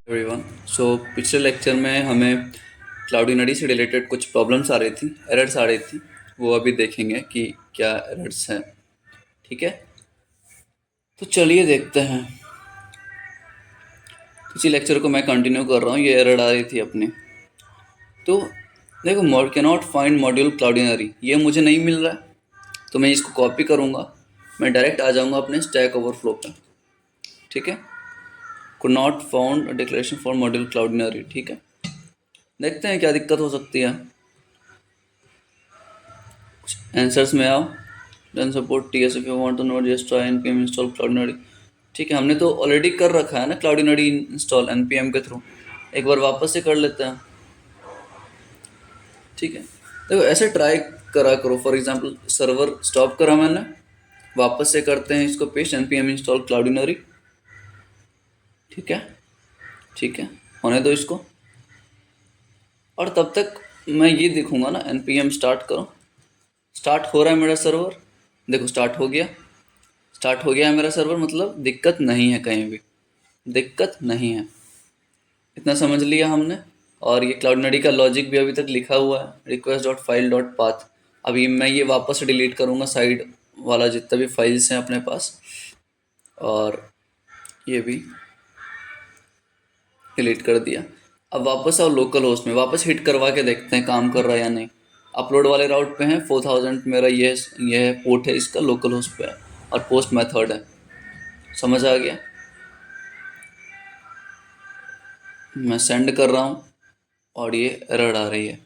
Everyone. सो पिछले lecture में हमें क्लाउडिनरी से रिलेटेड कुछ प्रॉब्लम्स आ रही थी, एरर्स आ रही थी। वो अभी देखेंगे कि क्या एरर्स हैं। ठीक है, तो चलिए देखते हैं। इसी लेक्चर को मैं कंटिन्यू कर रहा हूँ। ये एरर आ रही थी अपनी। तो देखो, mode can not find module Cloudinary, ये मुझे नहीं मिल रहा है। तो मैं इसको कॉपी करूँगा, मैं डायरेक्ट आ जाऊँगा अपने स्टैक ओवरफ्लो पे। ठीक है, could not found declaration for module Cloudinary. ठीक है, देखते हैं क्या दिक्कत हो सकती है। आंसर्स में आओ। Then support TS if you want to note just try npm install Cloudinary. ठीक है, हमने तो ऑलरेडी कर रखा है ना क्लाउडिनरी इंस्टॉल npm के थ्रू। एक बार वापस से कर लेते हैं। ठीक है, देखो ऐसे ट्राई करा करो। फॉर एग्जांपल सर्वर स्टॉप करा मैंने, वापस से करते हैं इसको पेस्ट npm इंस्टॉल क्लाउडिनरी। ठीक है, ठीक है, होने दो इसको। और तब तक मैं ये देखूंगा ना, npm स्टार्ट करो। स्टार्ट हो रहा है मेरा सर्वर, देखो स्टार्ट हो गया। स्टार्ट हो गया है मेरा सर्वर, मतलब दिक्कत नहीं है, कहीं भी दिक्कत नहीं है। इतना समझ लिया हमने। और ये क्लाउडनरी का लॉजिक भी अभी तक लिखा हुआ है, request dot file dot path. अभी मैं ये वापस से डिलीट करूँगा साइड वाला जितना भी फाइल्स हैं अपने पास, और ये भी डिलीट कर दिया। अब वापस आओ लोकल होस्ट में, वापस हिट करवा के देखते हैं काम कर रहा है या नहीं। अपलोड वाले राउट पे है 4000 मेरा, ये पोर्ट है इसका, लोकल होस्ट पे है, और पोस्ट मेथड है। समझ आ गया। मैं सेंड कर रहा हूँ और ये एरर आ रही है।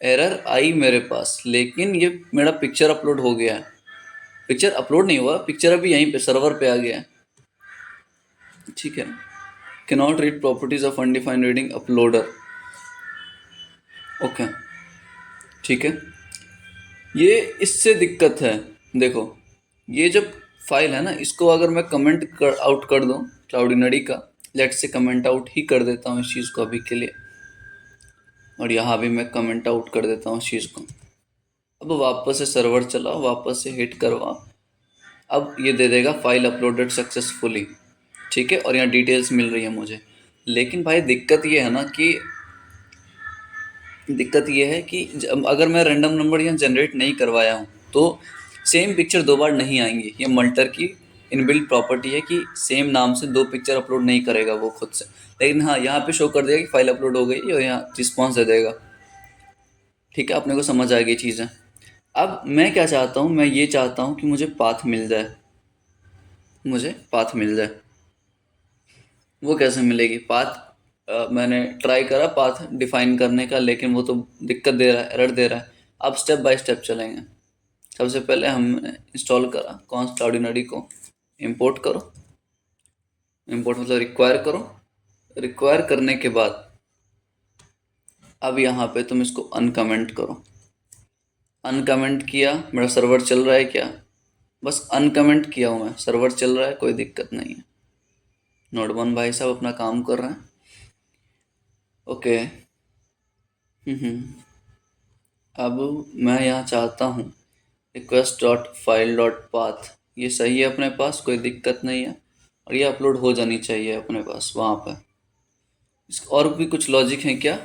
एरर आई मेरे पास, लेकिन ये मेरा पिक्चर अपलोड हो गया है। पिक्चर अपलोड नहीं हुआ, पिक्चर अभी यहीं पे सर्वर पे आ गया है। ठीक है, can not read properties of undefined reading uploader. Okay, ठीक है, ये इससे दिक्कत है। देखो, ये जब फाइल है ना, इसको अगर मैं कमेंट आउट कर दूँ क्लाउडिनरी का, लेट से कमेंट आउट ही कर देता हूँ इस चीज़ को अभी के लिए, और यहाँ भी मैं कमेंट आउट कर देता हूँ इस चीज़ को। अब वापस से सर्वर चलाओ, वापस से हिट करवाओ। अब ये दे देगा फाइल अपलोडेड सक्सेसफुली। ठीक है, और यहाँ डिटेल्स मिल रही है मुझे। लेकिन भाई दिक्कत ये है कि अगर मैं रैंडम नंबर यहाँ जनरेट नहीं करवाया हूँ तो सेम पिक्चर दो बार नहीं आएंगी। ये मल्टर की इनबिल्ट प्रॉपर्टी है कि सेम नाम से दो पिक्चर अपलोड नहीं करेगा वो खुद से। लेकिन हाँ, यहाँ पे शो कर देगा कि फाइल अपलोड हो गई, और यहाँ रिस्पॉन्स दे देगा। ठीक है, अपने को समझ आ गई चीज़ें। अब मैं क्या चाहता हूँ, मैं ये चाहता हूँ कि मुझे पाथ मिल जाए। मुझे पाथ मिल जाए, वो कैसे मिलेगी पाथ? मैंने ट्राई करा पाथ डिफाइन करने का, लेकिन वो तो दिक्कत दे रहा है, एरर दे रहा है। अब स्टेप बाय स्टेप चलेंगे। सबसे पहले हमने इंस्टॉल करा कॉन्स्ट क्लाउडिनरी को, इंपोर्ट करो। इंपोर्ट मतलब रिक्वायर करो। रिक्वायर करने के बाद अब यहाँ पे तुम इसको अनकमेंट करो। अनकमेंट किया, मेरा सर्वर चल रहा है क्या? बस अनकमेंट किया हूँ मैं, सर्वर चल रहा है, कोई दिक्कत नहीं है। नोड वन भाई साहब अपना काम कर रहे हैं। ओके। अब मैं यहाँ चाहता हूँ request dot file dot path, ये सही है अपने पास, कोई दिक्कत नहीं है। और ये अपलोड हो जानी चाहिए अपने पास वहाँ पर। और भी कुछ लॉजिक है क्या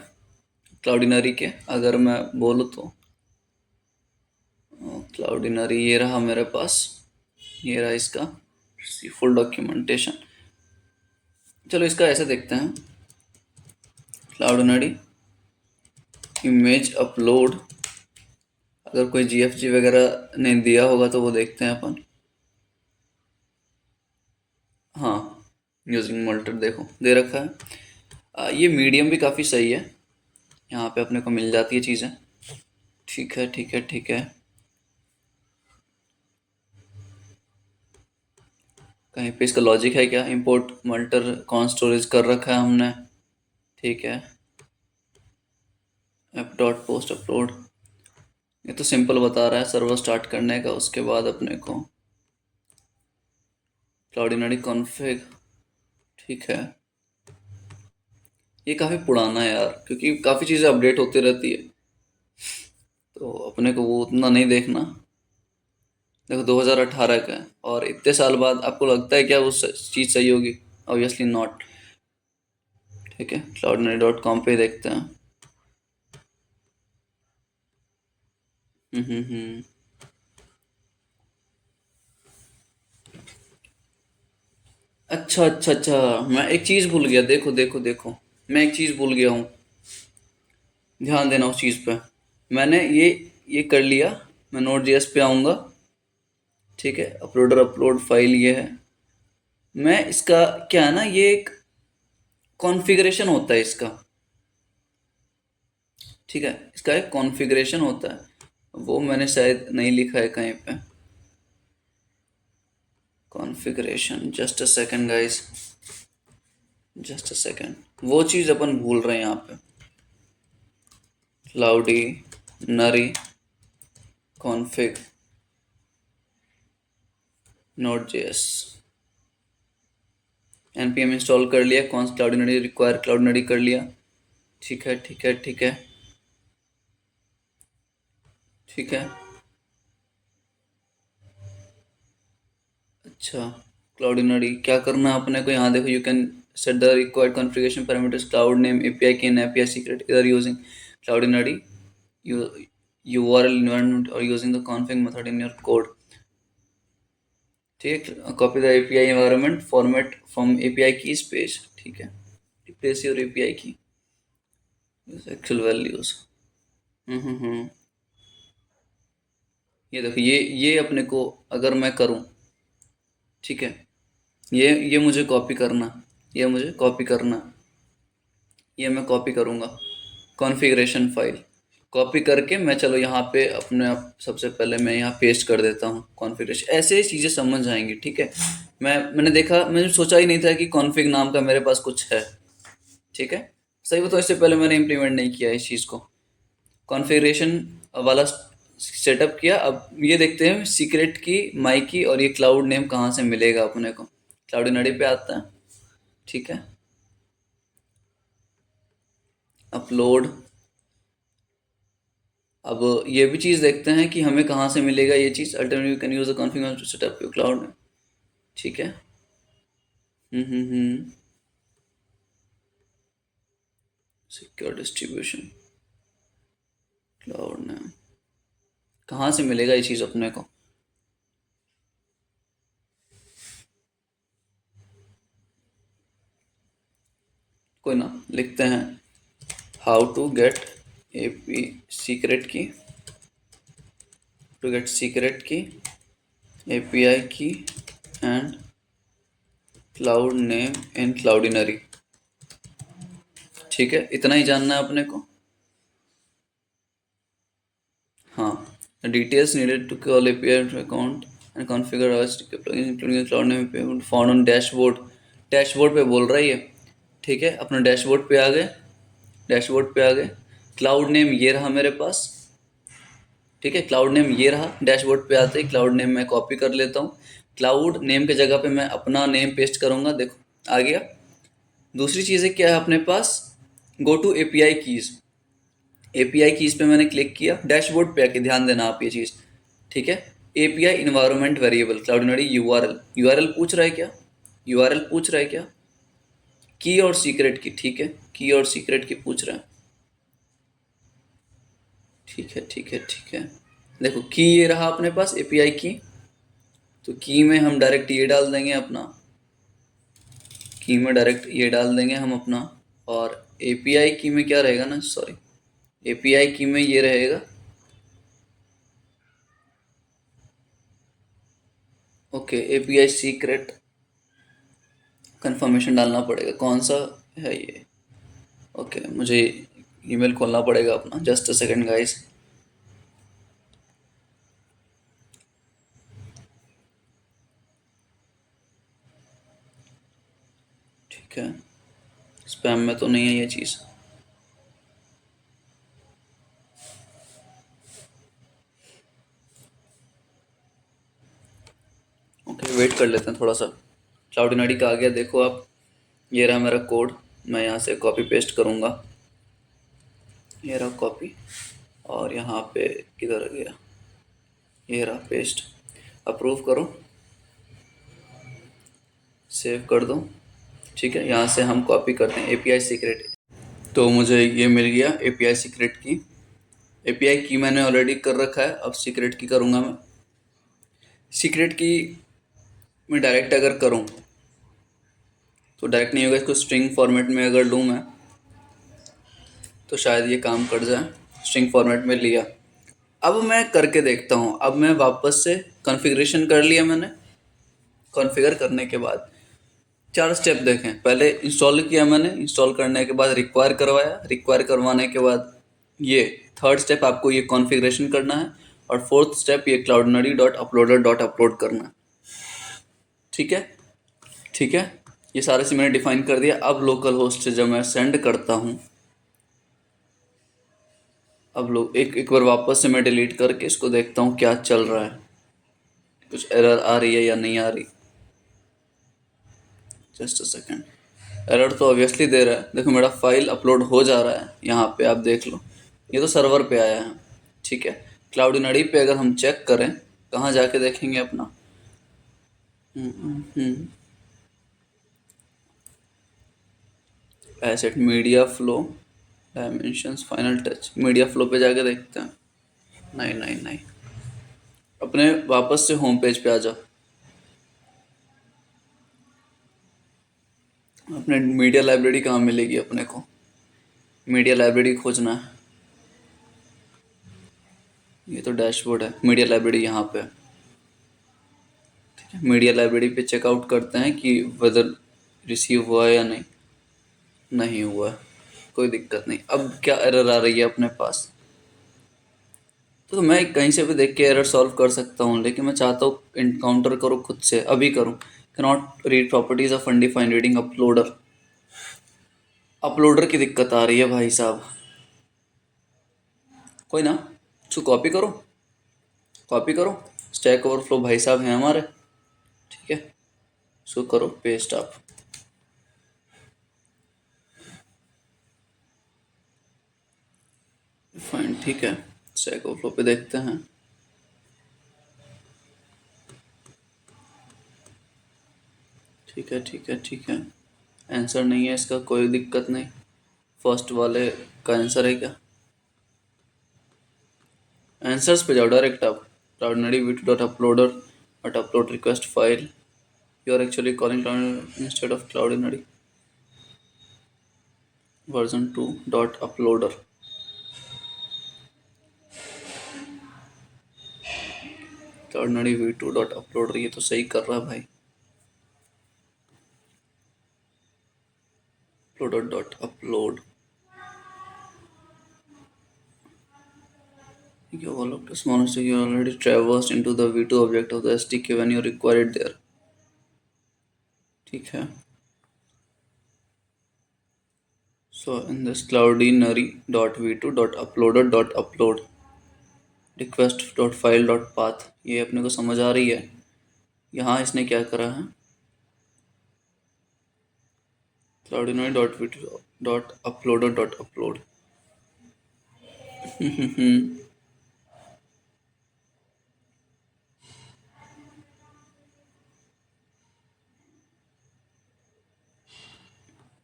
क्लाउडिनरी के, अगर मैं बोलूँ तो? क्लाउडिनरी ये रहा मेरे पास, ये रहा इसका फुल डॉक्यूमेंटेशन। चलो इसका ऐसे देखते हैं, क्लाउडिनरी इमेज अपलोड। अगर कोई जीएफजी वगैरह ने दिया होगा तो वो देखते हैं अपन। हाँ, यूजिंग मल्टर देखो दे रखा है। ये मीडियम भी काफ़ी सही है, यहाँ पे अपने को मिल जाती है चीज़ें। ठीक है, ठीक है, ठीक है। कहीं पे इसका लॉजिक है क्या? इंपोर्ट मल्टर कॉन स्टोरेज कर रखा है हमने। ठीक है, ऐप डॉट पोस्ट अपलोड, ये तो सिंपल बता रहा है सर्वर स्टार्ट करने का। उसके बाद अपने को क्लाउडिनरी कॉन्फ़िग। ठीक है, ये काफ़ी पुराना है यार, क्योंकि काफ़ी चीज़ें अपडेट होती रहती है, तो अपने को वो उतना नहीं देखना। देखो 2018 का है, और इतने साल बाद आपको लगता है क्या वो चीज़ सही होगी? Obviously not. ठीक है, cloudinary.com पे देखते हैं। हम्म। अच्छा, मैं एक चीज़ भूल गया, देखो देखो देखो, मैं एक चीज़ भूल गया हूँ, ध्यान देना उस चीज़ पे। मैंने ये कर लिया, मैं नोट जेएस पे आऊँगा। ठीक है, अपलोड फाइल ये है। मैं इसका क्या है ना, ये एक कॉन्फ़िगरेशन होता है इसका। ठीक है, इसका एक कॉन्फ़िगरेशन होता है, वो मैंने शायद नहीं लिखा है कहीं पे। Configuration, just a second guys, just a second. वो चीज़ अपन भूल रहे हैं यहाँ पे। क्लाउडी नरी config node JS, npm install कर लिया, कौन क्लाउडिनरी रिक्वायर क्लाउडिनरी कर लिया। ठीक है ठीक है ठीक है ठीक है। अच्छा, क्लाउडिनरी क्या करना है अपने को, यहाँ देखो, you can set the required configuration parameters, cloud name, API key and API secret इधर यूजिंग क्लाउडिनरी यू यूआरएल इन्वायरमेंट और using the config method in your code. ठीक है, copy the API environment format from API keys page. ठीक है, replace your API की actual values. हम्म। ये देखो, ये अपने को अगर मैं करूँ, ठीक है, ये मुझे कॉपी करना, ये मुझे कॉपी करना, ये मैं कॉपी करूँगा कॉन्फ़िगरेशन फाइल। कॉपी करके मैं, चलो यहाँ पे अपने आप सबसे पहले मैं यहाँ पेस्ट कर देता हूँ कॉन्फ़िगरेशन, ऐसे ही चीज़ें समझ जाएंगी। ठीक है, मैंने देखा, मैंने सोचा ही नहीं था कि कॉन्फ़िग नाम का मेरे पास कुछ है। ठीक है, सही बताओ, इससे पहले मैंने इम्प्लीमेंट नहीं किया इस चीज़ को, कॉन्फ़िगरेशन वाला सेटअप किया। अब ये देखते हैं सीक्रेट की, माई की और ये क्लाउड नेम कहाँ से मिलेगा अपने को। क्लाउडिनरी पे आता है। ठीक है, अपलोड। अब ये भी चीज़ देखते हैं कि हमें कहाँ से मिलेगा ये चीज़। Alternative you can use the configuration to setup your cloud name. ठीक है। Hmm. Secure distribution, cloud name कहाँ से मिलेगा ये चीज़ अपने को। कोई ना, लिखते हैं how to get API secret key, to get secret key, API key and cloud name in Cloudinary. ठीक है, इतना ही जानना है अपने को। हाँ, details needed to call API account and configure including cloud name payment found on dashboard. Dashboard पे बोल रहा है ये। ठीक है, अपना डैशबोर्ड पे आ गए, डैशबोर्ड पे आ गए। क्लाउड नेम ये रहा मेरे पास। ठीक है, क्लाउड नेम ये रहा, डैशबोर्ड पे आते ही क्लाउड नेम मैं कॉपी कर लेता हूँ। क्लाउड नेम के जगह पे मैं अपना नेम पेस्ट करूँगा, देखो आ गया। दूसरी चीज़ है क्या है अपने पास, go to API keys. API keys पे मैंने क्लिक किया, डैशबोर्ड पे आके ध्यान देना आप ये चीज़। ठीक है, API environment variable Cloudinary URL, URL पूछ रहा है क्या, यूआरएल पूछ रहा है क्या, की और सीक्रेट की। ठीक है, की और सीक्रेट की पूछ रहा है। ठीक है ठीक है ठीक है, देखो की ये रहा अपने पास एपीआई की, तो की में हम डायरेक्ट ये डाल देंगे अपना, की में डायरेक्ट ये डाल देंगे हम अपना। और एपीआई की में क्या रहेगा ना, सॉरी, एपीआई की में ये रहेगा। ओके, एपीआई सीक्रेट कंफर्मेशन डालना पड़ेगा, कौन सा है ये। ओके, मुझे ईमेल खोलना पड़ेगा अपना, जस्ट अ सेकंड गाइस। ठीक है, स्पैम में तो नहीं है ये चीज़। ओके, वेट कर लेते हैं थोड़ा सा। क्लाउडिनरी का आ गया, देखो आप, ये रहा मेरा कोड। मैं यहाँ से कॉपी पेस्ट करूँगा, ये रहा कॉपी, और यहाँ पे किधर गया, ये रहा पेस्ट। अप्रूव करो, सेव कर दो। ठीक है, यहाँ से हम कॉपी करते हैं एपीआई सीक्रेट। तो मुझे ये मिल गया एपीआई सीक्रेट की। एपीआई की मैंने ऑलरेडी कर रखा है, अब सीक्रेट की करूँगा मैं। सीक्रेट की मैं डायरेक्ट अगर करूँ तो डायरेक्ट नहीं होगा, इसको स्ट्रिंग फॉर्मेट में अगर लूँ मैं तो शायद ये काम कर जाए। स्ट्रिंग फॉर्मेट में लिया, अब मैं करके देखता हूँ। अब मैं वापस से कॉन्फ़िगरेशन कर लिया मैंने। कॉन्फ़िगर करने के बाद 4 स्टेप देखें। पहले इंस्टॉल किया मैंने, इंस्टॉल करने के बाद रिक्वायर करवाया, रिक्वायर करवाने के बाद ये 3rd स्टेप आपको ये कॉन्फ़िगरेशन करना है, और 4th स्टेप ये क्लाउडनरी डॉट अपलोडर डॉट अपलोड करना है। ठीक है, ठीक है, ये सारे से मैंने डिफाइन कर दिया। अब लोकल होस्ट से जब मैं सेंड करता हूँ, अब लोग एक बार वापस से मैं डिलीट करके इसको देखता हूँ क्या चल रहा है, कुछ एरर आ रही है या नहीं आ रही। Just a second. एरर तो ऑब्वियसली दे रहा है, देखो मेरा फाइल अपलोड हो जा रहा है, यहाँ पे आप देख लो, ये तो सर्वर पे आया है। ठीक है, क्लाउडीनरी पे अगर हम चेक करें, कहाँ जाके देखेंगे अपना, asset media flow dimensions final touch, media flow पे जाके देखते हैं। नहीं नहीं नहीं, अपने वापस से होम पेज पे आ जाओ। अपने मीडिया लाइब्रेरी कहाँ मिलेगी अपने को, मीडिया लाइब्रेरी खोजना है। ये तो डैशबोर्ड है, मीडिया लाइब्रेरी यहाँ पे है। ठीक है, मीडिया लाइब्रेरी पे चेकआउट करते हैं कि वेदर रिसीव हुआ है या नहीं। नहीं हुआ, कोई दिक्कत नहीं। अब क्या एरर आ रही है अपने पास, तो मैं कहीं से भी देख के एरर सॉल्व कर सकता हूँ, लेकिन मैं चाहता हूँ इनकाउंटर करूँ खुद से, अभी करूँ। Cannot read properties of undefined reading uploader. Uploader की दिक्कत आ रही है भाई साहब। कोई ना, इसको कॉपी करो, कॉपी करो। स्टैक ओवरफ्लो भाई साहब हैं हमारे। ठीक है, इसको करो पेस्ट आप। फाइन, ठीक है, स्टैक ओवरफ्लो पे देखते हैं। ठीक है, ठीक है, ठीक है, आंसर नहीं है इसका, कोई दिक्कत नहीं। फर्स्ट वाले का आंसर है क्या? आंसर्स पे जाओ डायरेक्ट आप। Cloudinary v dot uploader dot upload request file, you are actually calling Cloudinary instead of Cloudinary version 2 dot uploader. Cloudinary v two dot uploader, ये तो सही कर रहा है भाई। Uploader dot upload, you all of this monster you already traversed into the v2 object of the SDK when you require it there। ठीक है, so in this cloudinary dot v2 dot uploader dot upload request dot file dot path, ये अपने को समझ आ रही है। यहाँ इसने क्या करा है, cloudinary dot v2 dot uploader dot upload।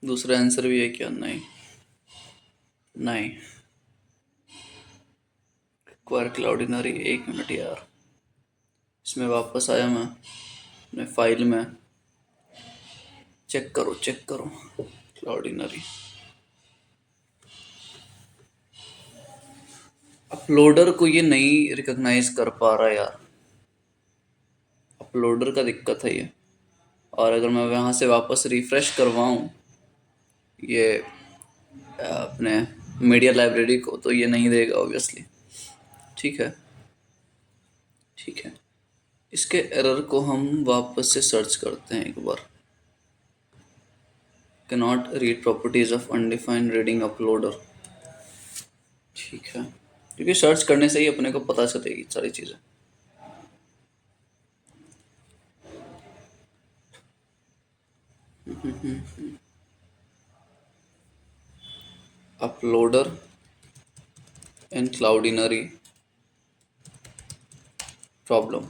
दूसरा आंसर भी है क्या? नहीं नहीं, क्वार क्लाउडिनरी, एक मिनट यार, इसमें वापस आया मैं अपने फाइल में, चेक करो चेक करो। क्लाउडिनरी अपलोडर को ये नहीं रिकॉग्नाइज कर पा रहा यार, अपलोडर का दिक्कत है ये। और अगर मैं वहाँ से वापस रिफ़्रेश करवाऊँ ये अपने मीडिया लाइब्रेरी को, तो ये नहीं देगा ऑब्वियसली। ठीक है, ठीक है, इसके एरर को हम वापस से सर्च करते हैं एक बार। Can not read properties of undefined reading uploader. ठीक है, क्योंकि सर्च करने से ही अपने को पता चलेगी सारी चीज़ें। अपलोडर इन क्लाउडिनरी प्रॉब्लम,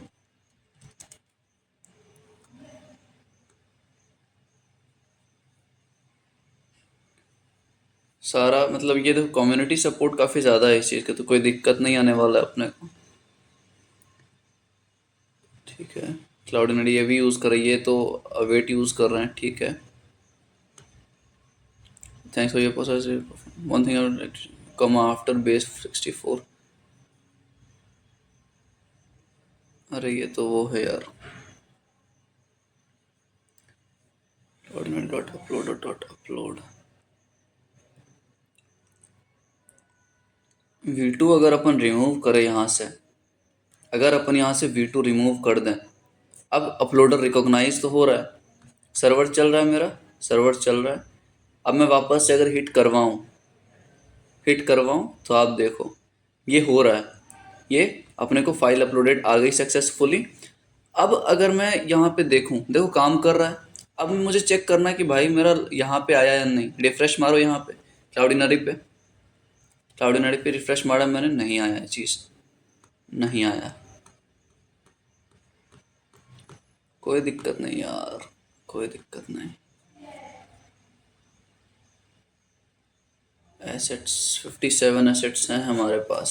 सारा मतलब ये देखो कम्युनिटी सपोर्ट काफ़ी ज़्यादा है इस चीज़ का, तो कोई दिक्कत नहीं आने वाला है अपने को। ठीक है, क्लाउडिनरी ये भी यूज़ कर रही है तो अवेट यूज़ कर रहे हैं, ठीक है। Thanks for your process, one thing come after base 64। अरे ये तो वो है यार, Cloudinary dot upload dot upload. V2 अगर अपन रिमूव करें यहाँ से, अगर अपन यहाँ से V2 रिमूव कर दें, अब अपलोडर रिकॉग्नाइज तो हो रहा है, सर्वर चल रहा है मेरा, सर्वर चल रहा है। अब मैं वापस से अगर हिट करवाऊँ तो आप देखो ये हो रहा है, ये अपने को फाइल अपलोडेड आ गई सक्सेसफुली। अब अगर मैं यहाँ पे देखूँ, देखो काम कर रहा है। अब मुझे चेक करना है कि भाई मेरा यहाँ पे आया या नहीं। रिफ्रेश मारो यहाँ पे क्लाउडिनरी पे, क्लाउडिनरी पे रिफ्रेश मारा मैंने, नहीं आया है चीज़, नहीं आया। कोई दिक्कत नहीं यार, कोई दिक्कत नहीं। एसेट्स 57 एसेट्स हैं हमारे पास।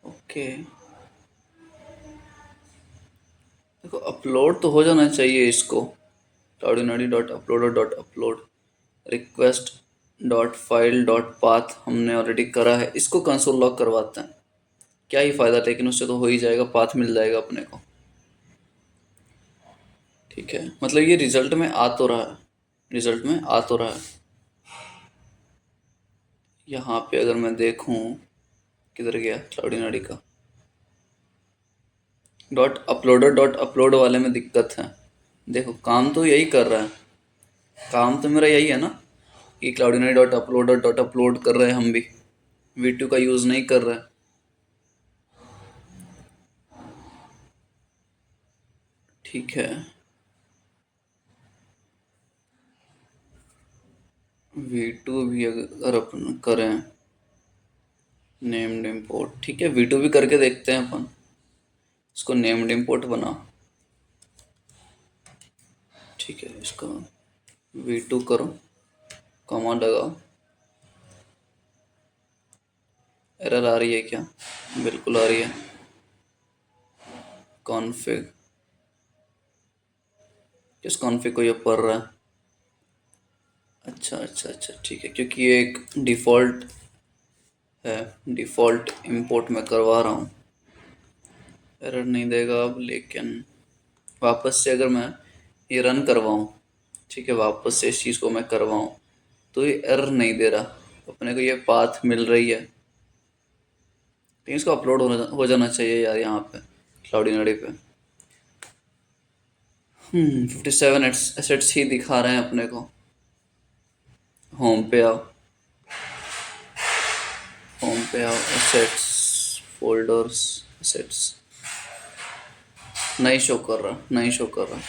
ओके, देखो अपलोड तो हो जाना चाहिए इसको। Cloudinary dot upload dot upload, request dot file dot path हमने ऑलरेडी करा है, इसको कंसोल लॉग करवाते हैं। क्या ही फ़ायदा, लेकिन उससे तो हो ही जाएगा, पाथ मिल जाएगा अपने को। ठीक है, मतलब ये रिजल्ट में आ तो रहा है, रिजल्ट में आ तो रहा है। यहाँ पे अगर मैं देखूँ, किधर गया क्लाउडिनरी का डॉट अपलोड वाले में दिक्कत है। देखो काम तो यही कर रहा है, काम तो मेरा यही है ना कि क्लाउडिनरी डॉट अपलोड कर रहे हैं हम भी, V2 का यूज़ नहीं कर रहे हैं। ठीक है, V2 भी अगर अपन करें नेम्ड इम्पोर्ट, ठीक है V2 भी करके देखते हैं अपन। इसको नेम्ड इम्पोर्ट बनाओ, ठीक है, इसको V2 करो, कॉमा लगाओ। एरर आ रही है क्या? बिल्कुल आ रही है। कॉन्फ़िग, किस कॉन्फ़िग को ये पढ़ रहा है? अच्छा अच्छा अच्छा, ठीक है, क्योंकि ये एक डिफ़ॉल्ट है, डिफ़ॉल्ट इंपोर्ट मैं करवा रहा हूँ। एरर नहीं देगा अब, लेकिन वापस से अगर मैं ये रन करवाऊँ, ठीक है, वापस से इस चीज़ को मैं करवाऊँ तो ये एरर नहीं दे रहा, अपने को ये पाथ मिल रही है। लेकिन इसको अपलोड हो जाना चाहिए यार यहाँ पे क्लाउडिनरी पे। 57 एसेट्स ही दिखा रहे हैं अपने को। होम पे आओ, होम पे आओ, एसेट्स, फोल्डर्स, एसेट्स, नहीं शो कर रहा, नहीं शो कर रहा।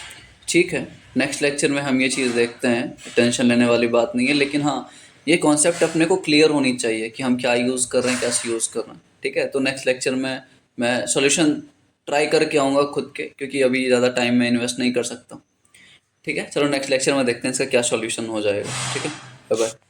ठीक है, नेक्स्ट लेक्चर में हम ये चीज़ देखते हैं, टेंशन लेने वाली बात नहीं है, लेकिन हाँ ये कॉन्सेप्ट अपने को क्लियर होनी चाहिए कि हम क्या यूज़ कर रहे हैं, कैसे यूज़ कर रहे हैं। ठीक है, तो नेक्स्ट लेक्चर में मैं सॉल्यूशन ट्राई करके आऊँगा खुद के, क्योंकि अभी ज़्यादा टाइम मैं इन्वेस्ट नहीं कर सकता। ठीक है, चलो नेक्स्ट लेक्चर में देखते हैं इसका क्या सॉल्यूशन हो जाएगा। ठीक है, बाय बाय।